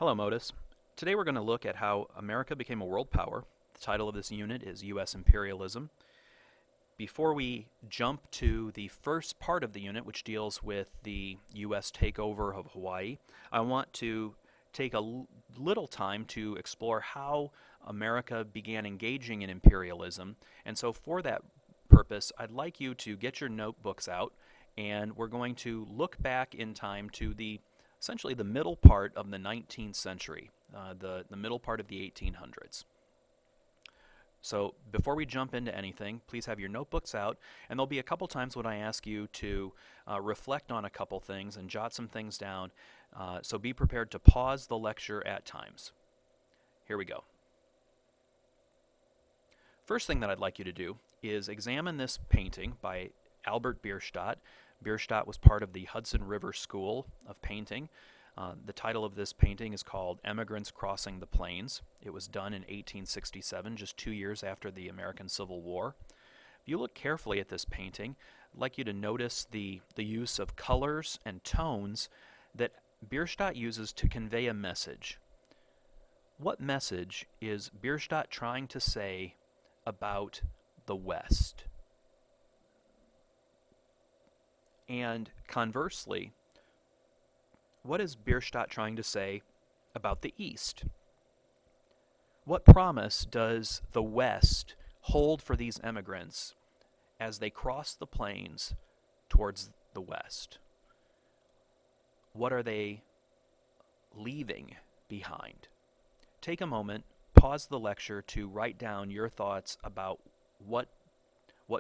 Hello, Modus. Today we're going to look at how America became a world power. The title of this unit is U.S. Imperialism. Before we jump to the first part of the unit, which deals with the U.S. takeover of Hawaii, I want to take a little time to explore how America began engaging in imperialism. And so for that purpose, I'd like you to get your notebooks out, and we're going to look back in time to essentially the middle part of the 19th century, the middle part of the 1800s. So before we jump into anything, please have your notebooks out, and there'll be a couple times when I ask you to reflect on a couple things and jot some things down, so be prepared to pause the lecture at times. Here we go. First thing that I'd like you to do is examine this painting by Albert Bierstadt. Bierstadt was part of the Hudson River School of Painting. The title of this painting is called Emigrants Crossing the Plains. It was done in 1867, just 2 years after the American Civil War. If you look carefully at this painting, I'd like you to notice the use of colors and tones that Bierstadt uses to convey a message. What message is Bierstadt trying to say about the West? And conversely, what is Bierstadt trying to say about the East? What promise does the West hold for these immigrants as they cross the plains towards the West? What are they leaving behind? Take a moment, pause the lecture to write down your thoughts about what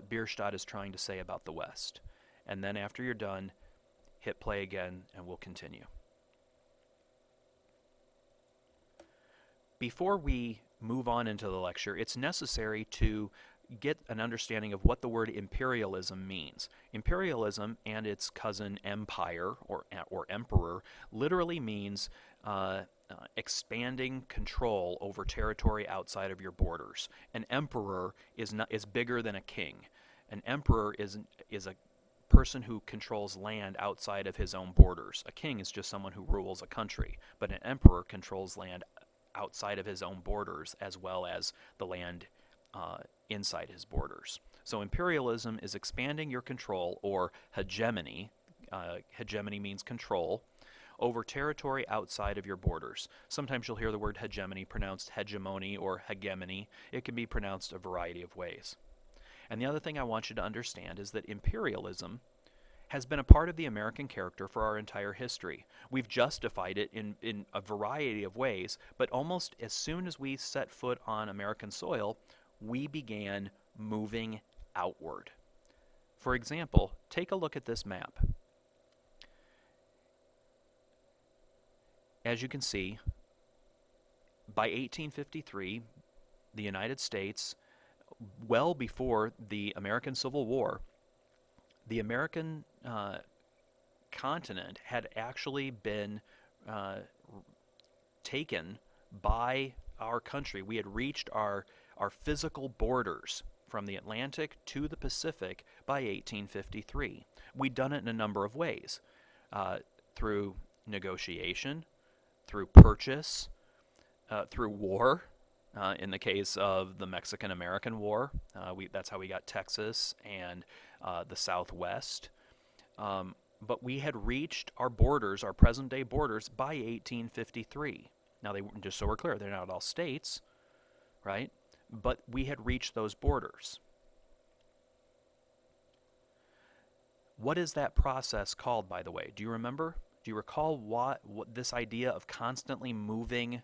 Bierstadt is trying to say about the West. And then after you're done, hit play again and we'll continue. Before we move on into the lecture, it's necessary to get an understanding of what the word imperialism means. Imperialism and its cousin empire or emperor literally means expanding control over territory outside of your borders. An emperor is bigger than a king. An emperor is a person who controls land outside of his own borders. A king is just someone who rules a country, but an emperor controls land outside of his own borders as well as the land inside his borders. So imperialism is expanding your control or hegemony. Hegemony means control over territory outside of your borders. Sometimes you'll hear the word hegemony pronounced hegemony or hegemony. It can be pronounced a variety of ways. And the other thing I want you to understand is that imperialism has been a part of the American character for our entire history. We've justified it in a variety of ways, but almost as soon as we set foot on American soil, we began moving outward. For example, take a look at this map. As you can see, by 1853, the United States, well before the American Civil War, the American continent had actually been taken by our country. We had reached our physical borders from the Atlantic to the Pacific by 1853. We'd done it in a number of ways, through negotiation, through purchase, through war. In the case of the Mexican-American War, that's how we got Texas and the Southwest. But we had reached our borders, our present-day borders, by 1853. Now, just so we're clear, they're not all states, right? But we had reached those borders. What is that process called, by the way? Do you remember? Do you recall what this idea of constantly moving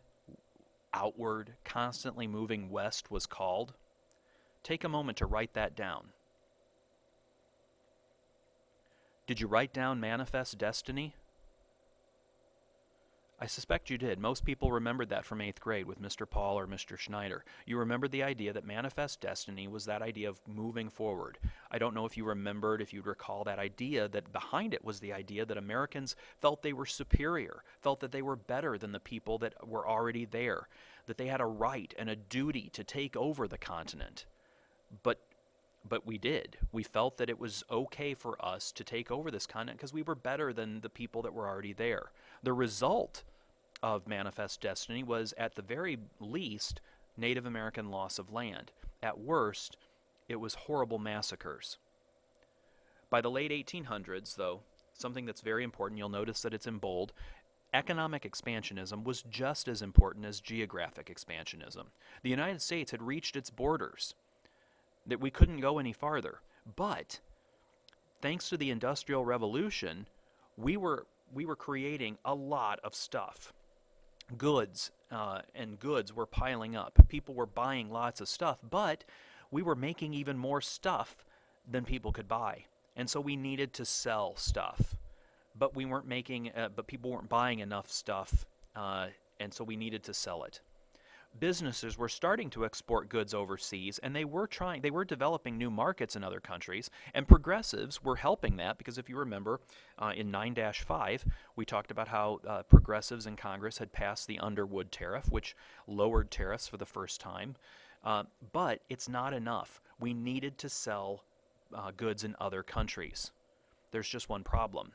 outward, constantly moving west was called? Take a moment to write that down. Did you write down Manifest Destiny? I suspect you did. Most people remembered that from 8th grade with Mr. Paul or Mr. Schneider. You remembered the idea that Manifest Destiny was that idea of moving forward. I don't know if you'd recall that idea, that behind it was the idea that Americans felt they were superior, felt that they were better than the people that were already there, that they had a right and a duty to take over the continent. But we did. We felt that it was okay for us to take over this continent because we were better than the people that were already there. The result of Manifest Destiny was, at the very least, Native American loss of land. At worst, it was horrible massacres. By the late 1800s, though, something that's very important, you'll notice that it's in bold, economic expansionism was just as important as geographic expansionism. The United States had reached its borders, that we couldn't go any farther. But thanks to the Industrial Revolution, we were creating a lot of stuff. Goods and goods were piling up. People were buying lots of stuff, but we were making even more stuff than people could buy. And so we needed to sell stuff. But we weren't making, but people weren't buying enough stuff, and so we needed to sell it. Businesses were starting to export goods overseas, and they were developing new markets in other countries, and progressives were helping that, because if you remember, in 9-5, we talked about how progressives in Congress had passed the Underwood tariff, which lowered tariffs for the first time. But it's not enough. We needed to sell goods in other countries. There's just one problem.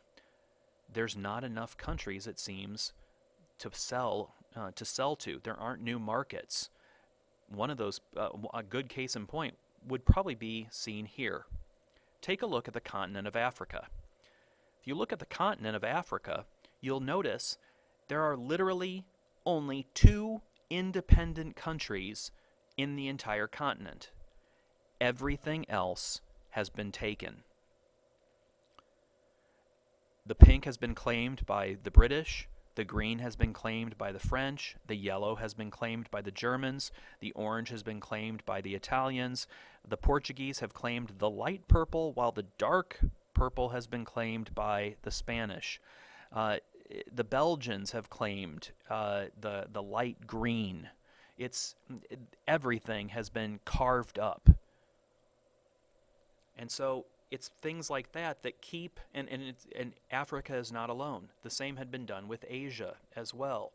There's not enough countries, it seems, to sell to. There aren't new markets. One of those, a good case in point, would probably be seen here. Take a look at the continent of Africa. If you look at the continent of Africa, you'll notice there are literally only 2 independent countries in the entire continent. Everything else has been taken. The pink has been claimed by the British, the green has been claimed by the French, the yellow has been claimed by the Germans, the orange has been claimed by the Italians, the Portuguese have claimed the light purple, while the dark purple has been claimed by the Spanish. The Belgians have claimed the light green. Everything has been carved up. And so it's things like that that keep, and Africa is not alone. The same had been done with Asia as well.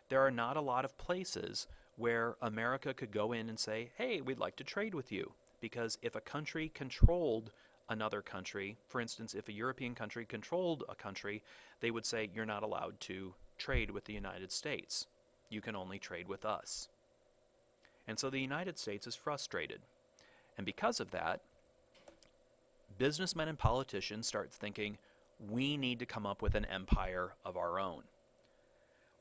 There are not a lot of places where America could go in and say, hey, we'd like to trade with you. Because if a country controlled another country, for instance, if a European country controlled a country, they would say, you're not allowed to trade with the United States. You can only trade with us. And so the United States is frustrated. And because of that, businessmen and politicians start thinking, we need to come up with an empire of our own.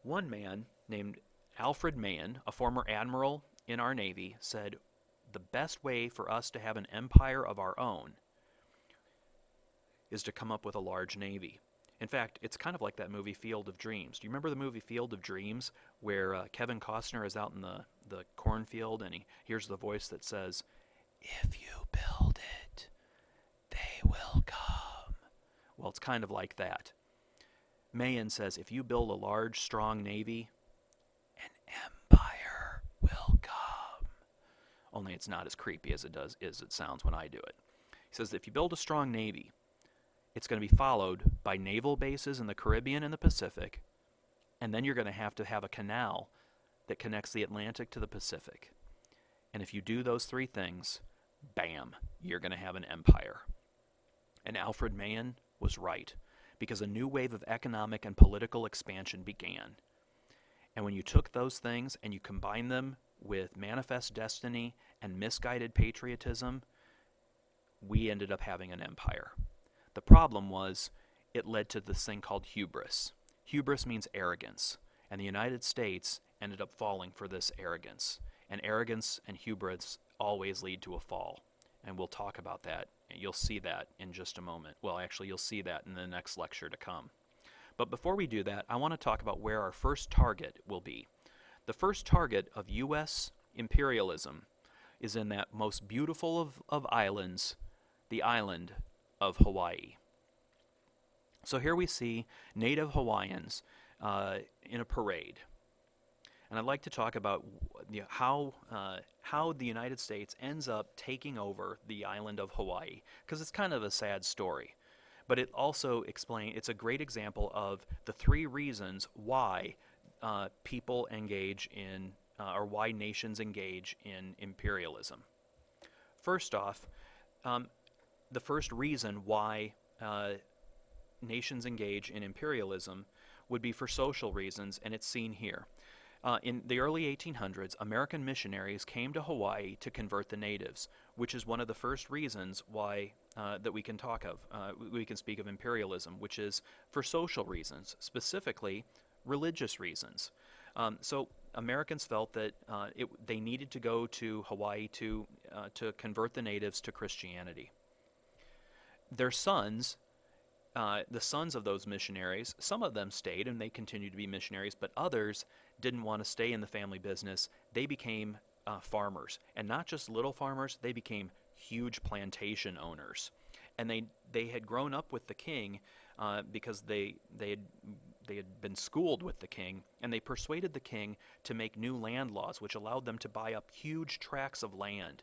One man named Alfred Mahan, a former admiral in our Navy, said, the best way for us to have an empire of our own is to come up with a large navy. In fact, it's kind of like that movie Field of Dreams. Do you remember the movie Field of Dreams, where Kevin Costner is out in the cornfield and he hears the voice that says, if you build it, they will come. Well, it's kind of like that. Mahan says, if you build a large, strong navy, an empire will come. Only it's not as creepy as it sounds when I do it. He says that if you build a strong navy, it's going to be followed by naval bases in the Caribbean and the Pacific, and then you're going to have a canal that connects the Atlantic to the Pacific. And if you do those 3 things, bam, you're going to have an empire. And Alfred Mahan was right, because a new wave of economic and political expansion began. And when you took those things and you combined them with manifest destiny and misguided patriotism, we ended up having an empire. The problem was, it led to this thing called hubris. Hubris means arrogance, and the United States ended up falling for this arrogance. And arrogance and hubris always lead to a fall. And we'll talk about that. You'll see that in just a moment. Well, actually, you'll see that in the next lecture to come. But before we do that, I want to talk about where our first target will be. The first target of U.S. imperialism is in that most beautiful of islands, the island of Hawaii. So here we see native Hawaiians in a parade. And I'd like to talk about how the United States ends up taking over the island of Hawaii, because it's kind of a sad story. But it also it's a great example of the 3 reasons why people engage in, or why nations engage in imperialism. First off, the first reason why nations engage in imperialism would be for social reasons, and it's seen here. In the early 1800s, American missionaries came to Hawaii to convert the natives, which is one of the first reasons why that we can talk of, we can speak of imperialism, which is for social reasons, specifically religious reasons. So Americans felt that they needed to go to Hawaii to convert the natives to Christianity. Their sons, the sons of those missionaries, some of them stayed and they continued to be missionaries, but others didn't want to stay in the family business. They became farmers, and not just little farmers, they became huge plantation owners. And they had grown up with the king because they had been schooled with the king, and they persuaded the king to make new land laws which allowed them to buy up huge tracts of land.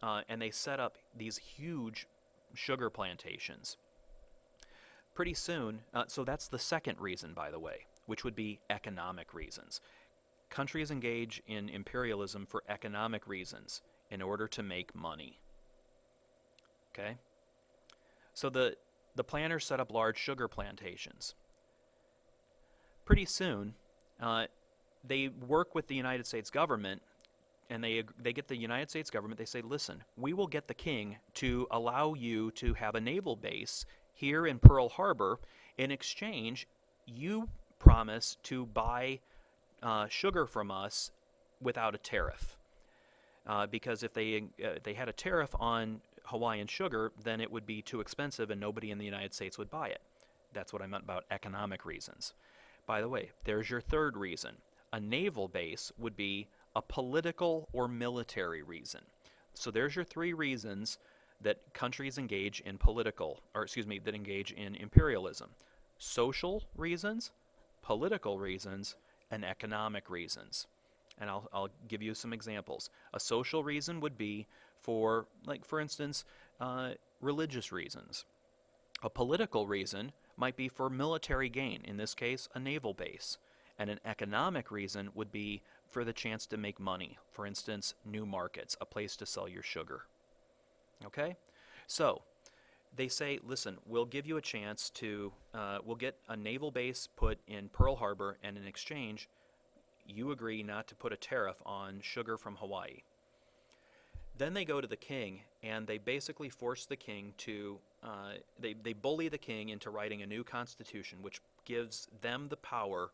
And they set up these huge sugar plantations. Pretty soon, so that's the second reason, by the way, which would be economic reasons. Countries engage in imperialism for economic reasons in order to make money. Okay? So the planters set up large sugar plantations. Pretty soon, they work with the United States government, and they get the United States government, they say, listen, we will get the king to allow you to have a naval base here in Pearl Harbor. In exchange, you promise to buy sugar from us without a tariff. Because if they had a tariff on Hawaiian sugar, then it would be too expensive and nobody in the United States would buy it. That's what I meant about economic reasons. By the way, there's your third reason. A naval base would be a political or military reason. So there's your three reasons that countries engage in that engage in imperialism. Social reasons, political reasons, and economic reasons. And I'll give you some examples. A social reason would be for instance, religious reasons. A political reason might be for military gain, in this case, a naval base. And an economic reason would be for the chance to make money. For instance, new markets, a place to sell your sugar. Okay? So, they say, listen, we'll give you a chance to, we'll get a naval base put in Pearl Harbor, and in exchange, you agree not to put a tariff on sugar from Hawaii. Then they go to the king, and they basically force the king to, they bully the king into writing a new constitution, which gives them the power,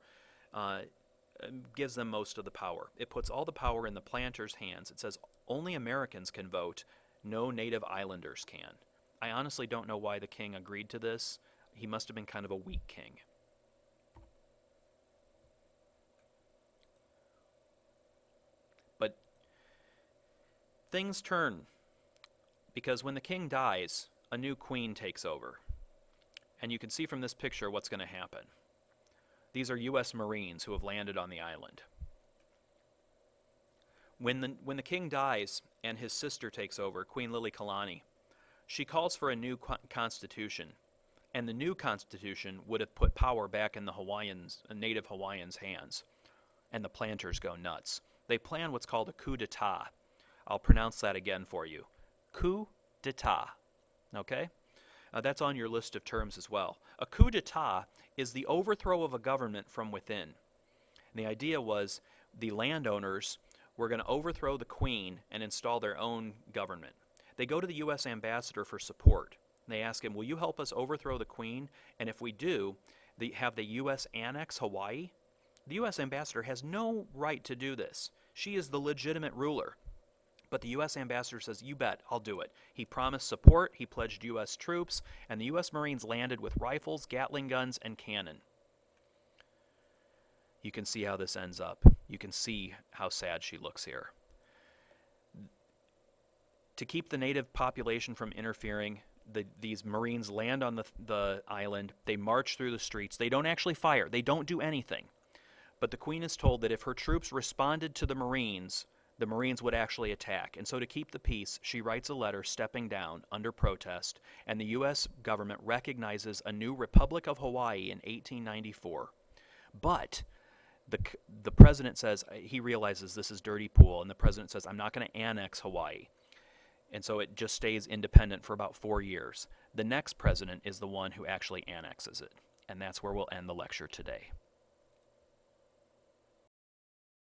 gives them most of the power. It puts all the power in the planters' hands. It says only Americans can vote, no native islanders can. I honestly don't know why the king agreed to this. He must have been kind of a weak king. But things turn, because when the king dies, a new queen takes over. And you can see from this picture what's going to happen. These are U.S. Marines who have landed on the island. When the king dies and his sister takes over, Queen Liliuokalani, she calls for a new constitution, and the new constitution would have put power back in the native Hawaiians' hands, and the planters go nuts. They plan what's called a coup d'etat. I'll pronounce that again for you. Coup d'etat. Okay? That's on your list of terms as well. A coup d'etat is the overthrow of a government from within. And the idea was the landowners were going to overthrow the queen and install their own government. They go to the U.S. ambassador for support. They ask him, will you help us overthrow the queen? And if we do, have the U.S. annex Hawaii? The U.S. ambassador has no right to do this. She is the legitimate ruler. But the U.S. ambassador says, you bet, I'll do it. He promised support, he pledged U.S. troops, and the U.S. Marines landed with rifles, Gatling guns, and cannon. You can see how this ends up. You can see how sad she looks here. To keep the native population from interfering, these Marines land on the island. They march through the streets. They don't actually fire. They don't do anything. But the queen is told that if her troops responded to the Marines would actually attack. And so to keep the peace, she writes a letter stepping down under protest, and the U.S. government recognizes a new Republic of Hawaii in 1894. But the president says, he realizes this is dirty pool, and the president says, I'm not going to annex Hawaii. And so it just stays independent for about 4 years. The next president is the one who actually annexes it. And that's where we'll end the lecture today.